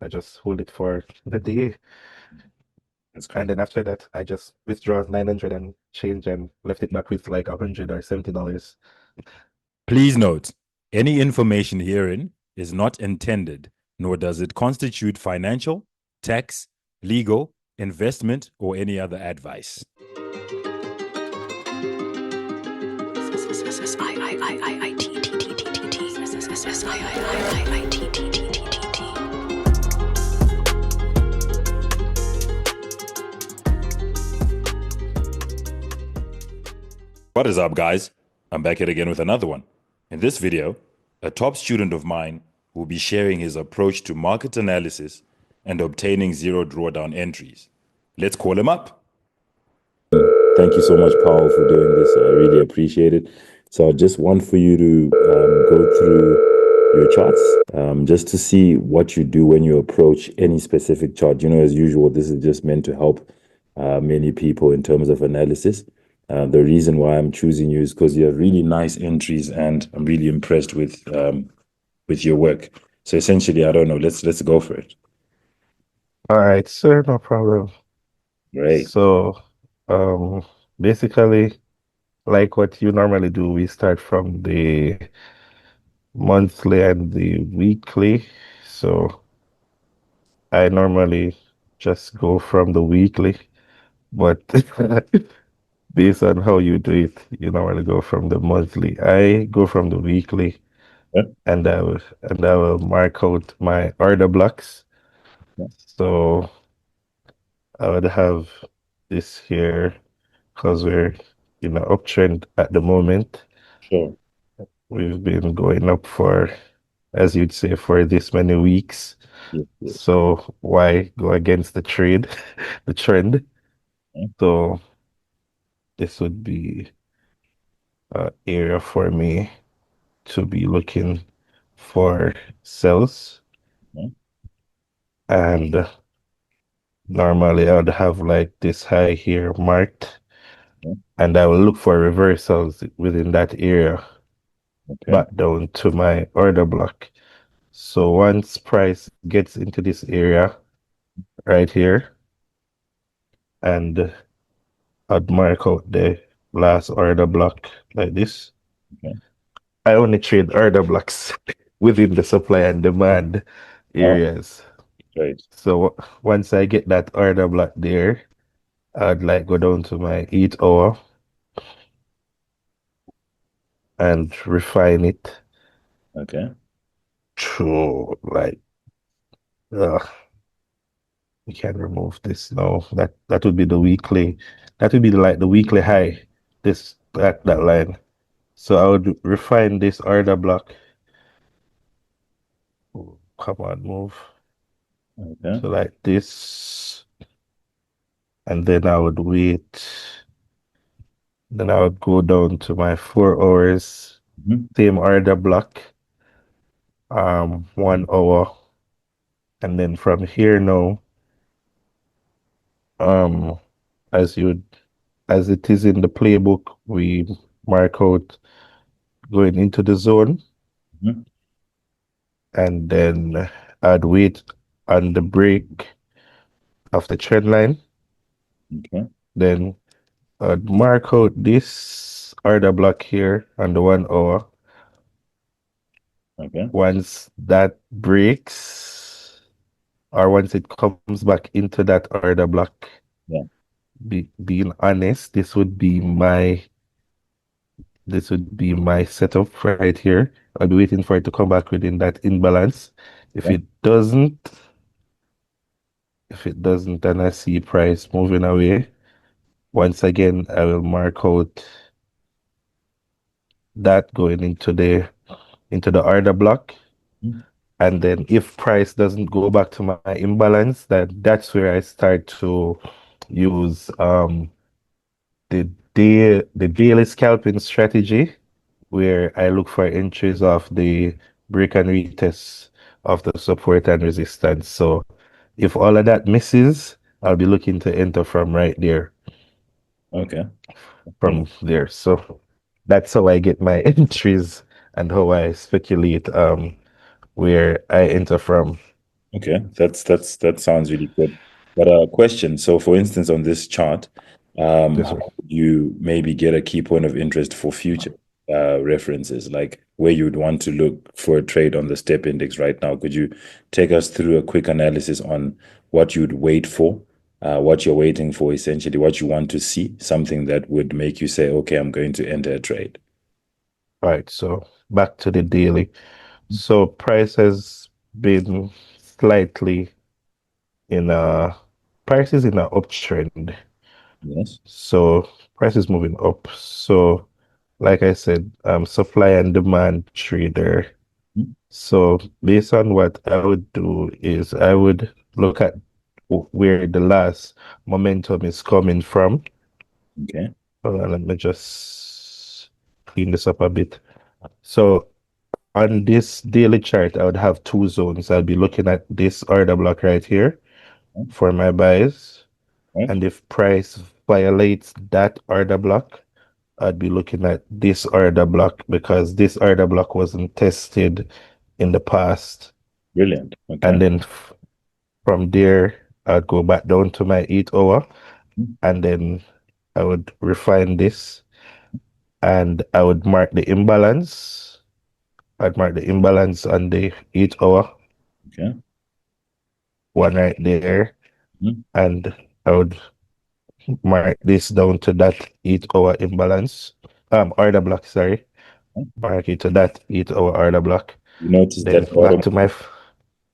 I just hold it for the day. That's And great. then after that, I just withdraw 900 and change and left it back with like $100 or $70. Please note, any information herein is not intended, nor does it constitute financial, tax, legal, investment, or any other advice. What is up, guys? I'm back here again with another one. In this video, a top student of mine will be sharing his approach to market analysis and obtaining zero drawdown entries. Let's call him up. Thank you so much, Paul, for doing this. I really appreciate it. So I just want for you to go through your charts just to see what you do when you approach any specific chart. As usual, this is just meant to help many people in terms of analysis. The reason why I'm choosing you is because you have really nice entries, and I'm really impressed with your work. So essentially, I don't know. Let's go for it. All right, sir, no problem. Great. So, um, basically, like what you normally do, we start from the monthly and the weekly. So I normally just go from the weekly, but based on how you do it, you normally go from the monthly. I go from the weekly, Yeah, and I will mark out my order blocks. yeah, So I would have this here because we're in an uptrend at the moment. sure. We've been going up for, as you'd say, for this many weeks. Yes, yes. So why go against the trade, the trend? Yeah, So this would be an area for me to be looking for sells. yeah, And normally I would have like this high here marked, yeah. and I will look for reversals within that area Okay, back down to my order block. So once price gets into this area right here, and I'd mark out the last order block like this. okay. I only trade order blocks within the supply and demand Oh, areas. great. So once I get that order block there, I'd like go down to my 8 hour and refine it Okay. to like we can remove this now. That would be the weekly. That would be like the weekly high. This that line. So I would refine this order block. Oh, come on, move Okay. to like this, and then I would wait. Then I would go down to my 4 hours, Mhm. same order block, 1 hour, and then from here now, um, as you as it is in the playbook, we mark out going into the zone, Mhm. and then I'd wait on the break of the trend line. Okay. Then I'd mark out this order block here on the 1 hour. Okay. Once that breaks, or once it comes back into that order block, Yeah. being honest, this would be my setup right here. I'll be waiting for it to come back within that imbalance. If Yeah. it doesn't, if it doesn't, then I see price moving away. Once again, I will mark out that going into the order block. Mhm. And then if price doesn't go back to my imbalance, that's where I start to use the the daily scalping strategy, where I look for entries of the break and retest of the support and resistance. So if all of that misses, I'll be looking to enter from right there, Okay. from there. So that's how I get my entries and how I speculate where I enter from. Okay, that sounds really good. But a question. So, for instance, on this chart, This how way. would you maybe get a key point of interest for future references, like where you would want to look for a trade on the step index right now? Could you take us through a quick analysis on what you'd wait for, what you're waiting for, essentially, what you want to see, something that would make you say, okay, I'm going to enter a trade. All right, so back to the daily. So price has been slightly in a price is in an uptrend. Yes. So price is moving up. So like I said, supply and demand trader. Mhm. So based on what I would do is I would look at where the last momentum is coming from. Okay. Hold on, let me just clean this up a bit. So on this daily chart, I would have two zones. I'll be looking at this order block right here for my buys. Right. And if price violates that order block, I'd be looking at this order block because this order block wasn't tested in the past. Brilliant. Okay. And then from there, I'd go back down to my 8 hour Mhm. and then I would refine this and I would mark the imbalance. I'd mark the imbalance on the 8 hour, Okay. one right there, Mhm. and I would mark this down to that 8 hour imbalance. Order block, sorry. Mark it to that 8 hour order block. You notice Then that back bottom. to my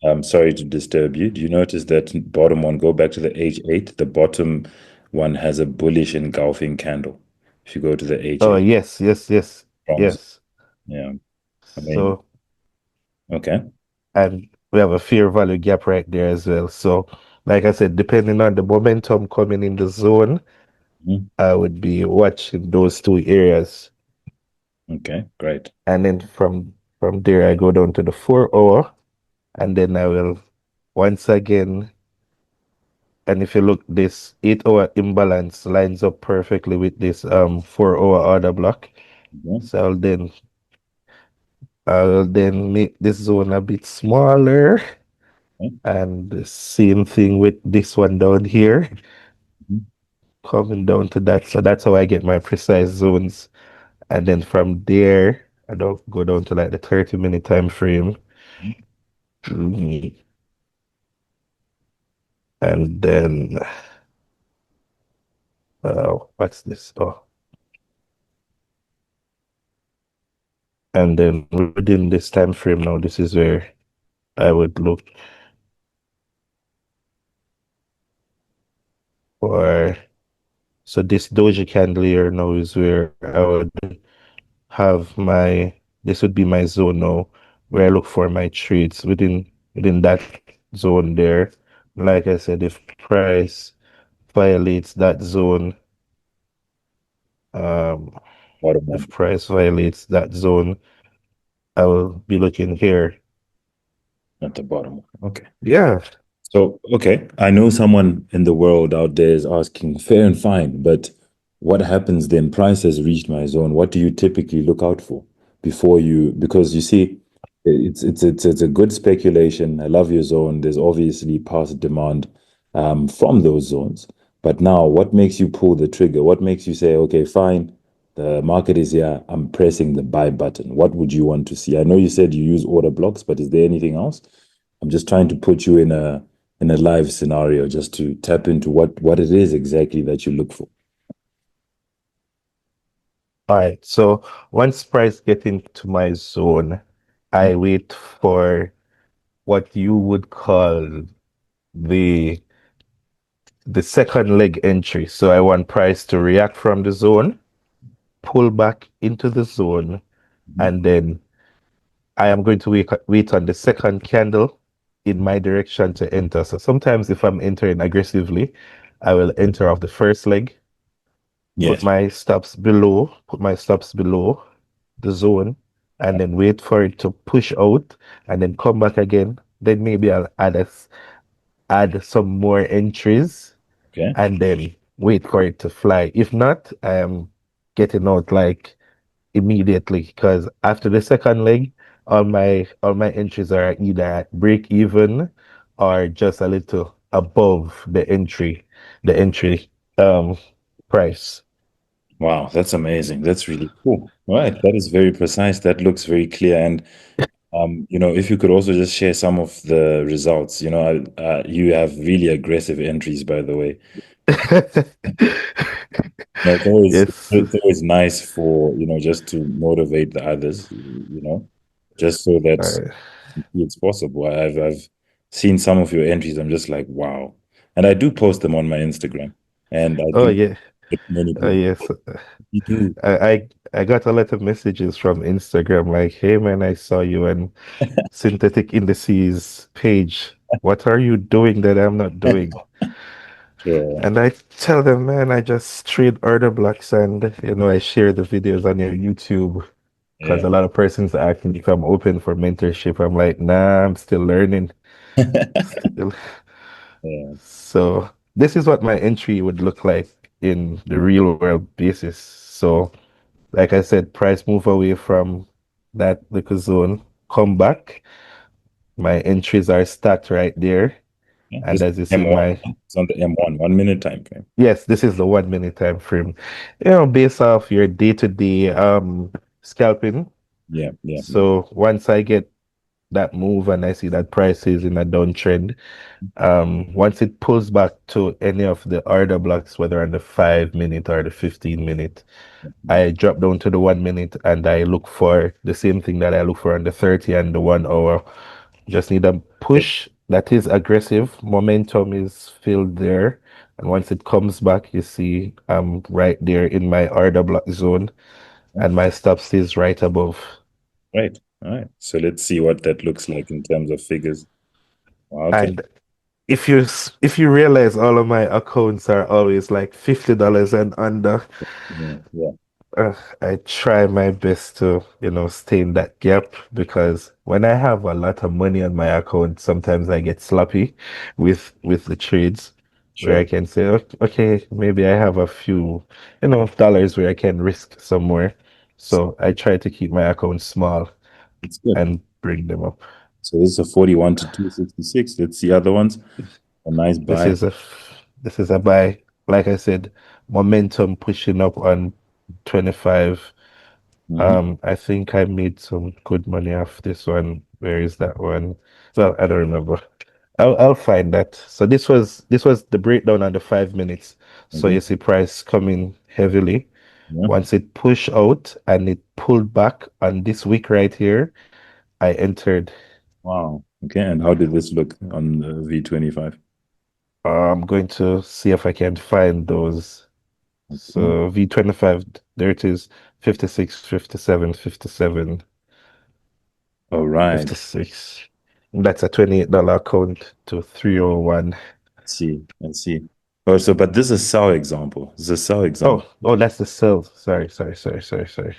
I'm sorry to disturb you. Do you notice that bottom one, go back to the H8, the bottom one has a bullish engulfing candle. If you go to the oh H8, yes, yes, yes, bronze. yes. Yeah. I mean, So okay. and we have a fair value gap right there as well. So like I said, depending on the momentum coming in the zone, Mhm. I would be watching those two areas. Okay, great. And then from there I go down to the 4 hour and then I will once again, and if you look, this 8 hour imbalance lines up perfectly with this 4 hour order block. Mhm. So I'll then make this zone a bit smaller. Okay. And the same thing with this one down here, Mhm. coming down to that. So that's how I get my precise zones. And then from there, I don't go down to like the 30-minute time frame. Mm, And then what's this? Oh, and then within this time frame now, this is where I would look for. So this doji candle here now is where I would have my, this would be my zone now, where I look for my trades within that zone there. Like I said, if price violates that zone, um, Bottom if one price violates that zone, I will be looking here. at the bottom one. Okay. Yeah. So, okay, I know someone in the world out there is asking, fair and fine, but what happens then? Price has reached my zone. What do you typically look out for before you? Because you see, it's a good speculation. I love your zone. There's obviously past demand from those zones. But now, what makes you pull the trigger? What makes you say, okay, fine, the market is here. I'm pressing the buy button. What would you want to see? I know you said you use order blocks, but is there anything else? I'm just trying to put you in a live scenario just to tap into what it is exactly that you look for. All right. So once price get into my zone, I wait for what you would call the the second leg entry. So I want price to react from the zone, pull back into the zone, Mhm. and then I am going to wait on the second candle in my direction to enter. So sometimes if I'm entering aggressively, I will enter off the first leg, Yes. put my stops below the zone, and then wait for it to push out and then come back again. Then maybe I'll add some more entries Okay. and then wait for it to fly. If not, I am getting out like immediately because after the second leg, all my entries are either at break even are just a little above the entry um price. Wow, that's amazing. That's really cool. All right, that is very precise. That looks very clear. And if you could also just share some of the results. You have really aggressive entries, by the way. No, it's always Yes. it's always nice for, just to motivate the others, just so that Uh, it's possible. I've seen some of your entries. I'm just like, wow. And I do post them on my Instagram, and I oh do yeah. get many Oh people. yes. You do. I got a lot of messages from Instagram like, hey man, I saw you on Synthetic Indices page. What are you doing that I'm not doing? Sure. And I tell them, man, I just trade order blocks and I share the videos on your YouTube because Yeah. a lot of persons ask me if I'm open for mentorship. I'm like, nah, I'm still learning. Still. Yeah. So this is what my entry would look like in the real world basis. So like I said, price move away from that little zone, come back. My entries are stacked right there. Yeah. And This as you see, M1. my It's on the M1, 1 minute time frame. yes, this is the 1 minute time frame. Based off your day-to-day scalping. Yeah, yeah, yeah. So once I get that move and I see that price is in a downtrend, once it pulls back to any of the order blocks, whether on the 5 minute or the 15 minute, I drop down to the 1 minute and I look for the same thing that I look for on the 30 and the 1 hour. Just need a That- push that is aggressive. Momentum is filled there. And once it comes back, you see I'm right there in my order block zone and my stop stays right above. Right. All right. So let's see what that looks like in terms of figures. Wow, okay. And if you realize all of my accounts are always like $50 and under, Yeah, yeah, I try my best to, stay in that gap because when I have a lot of money on my account, sometimes I get sloppy with the trades where I sure. can say, okay, maybe I have a few, dollars where I can risk somewhere. So I try to keep my account small It's good. and bring them up. So this is a 41 to 266. Let's see other ones. A nice This buy. is a this is a buy. Like I said, momentum pushing up on 25. Hmm. I think I made some good money off this one. Where is that one? Well, I don't remember. I'll find that. So this was the breakdown on the 5 minutes. So Okay. you see price coming heavily. Yeah. Once it pushed out and it pulled back on this week right here, I entered. Wow. Okay. And how did this look on the V25? I'm going to see if I can find those. Okay. So V25, there it is, 56, 57, 57, All right. 56. That's a $28 account to 301. See. Let's see. Oh, so but this is a sell example. This is a sell example. Oh, that's the sell. Sorry, sorry, sorry, sorry, sorry.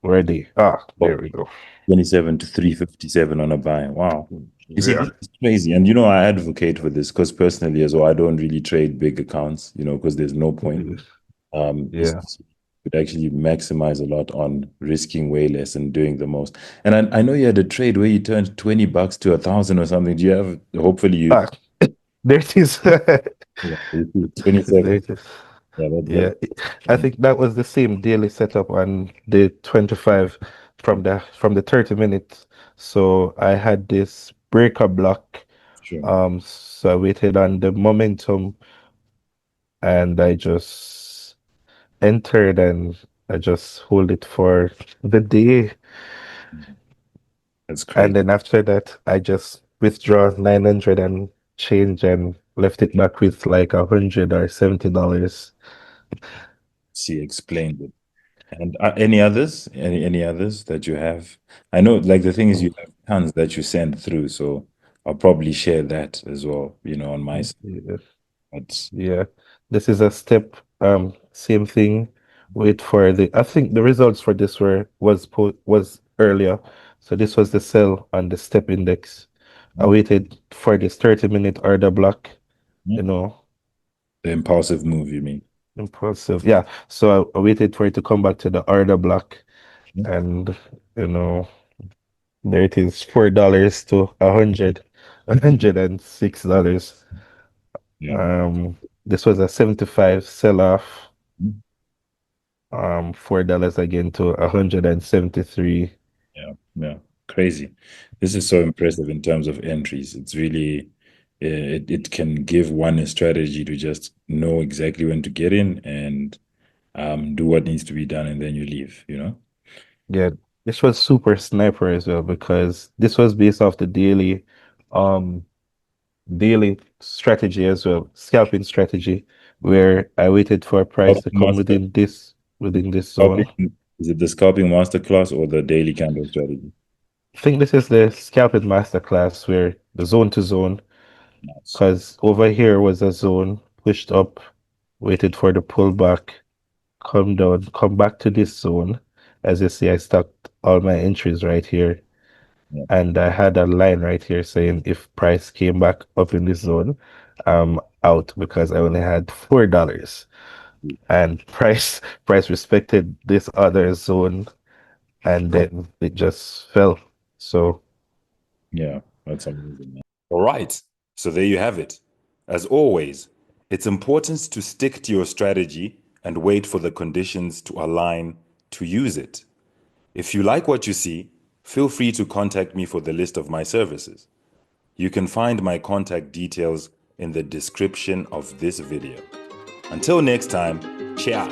Where are they? Ah, Oh, there we go. 27 to 357 on a buy. Wow. You see, Yeah. this is crazy. And I advocate for this because personally as well, I don't really trade big accounts, because there's no point. Yeah. You could actually maximize a lot on risking way less and doing the most. And I know you had a trade where you turned $20 to 1,000 or something. Do you have, hopefully you, Ah, there it is. yeah, you see There 27. it is. Yeah, Yeah. I think that was the same daily setup on the 25 from the 30 minutes. So I had this breaker block. sure. So I waited on the momentum and I just entered and I just hold it for the day. That's And crazy. then after that, I just withdraw 900 and change and left it back with like $100 or $70. See, explained it. And any others? Any others that you have? I know, like the thing is, you have tons that you send through, so I'll probably share that as well, on my side. Yeah, But yeah. This is a step. Same thing. Wait for I think the results for this was earlier. So this was the sell on the step index. I yeah, waited for this 30-minute order block, yeah. you know, The impulsive move, you mean? impulsive. Yeah. So I waited for it to come back to the order block Yeah. and you know, there it is, $4 to 100. $106. Yeah. Um, this was a 75 sell-off. $4 again to 173. Yeah, yeah, crazy. This is so impressive in terms of entries. It's really, it can give one a strategy to just know exactly when to get in and do what needs to be done, and then you leave, you know? Yeah, this was super sniper as well because this was based off the um daily strategy as well, scalping strategy, where I waited for a price Scalping to come master, within this zone. scalping, is it the scalping masterclass or the daily candle strategy? I think this is the scalping masterclass where the zone to zone, Nice. because over here was a zone pushed up, waited for the pullback, come down, come back to this zone. As you see, I stuck all my entries right here. Yeah. And I had a line right here saying if price came back up in this zone, I'm out because I only had $4. And price respected this other zone and then it just fell. So Yeah, that's amazing, man. All right. So there you have it. As always, it's important to stick to your strategy and wait for the conditions to align to use it. If you like what you see, feel free to contact me for the list of my services. You can find my contact details in the description of this video. Until next time, ciao.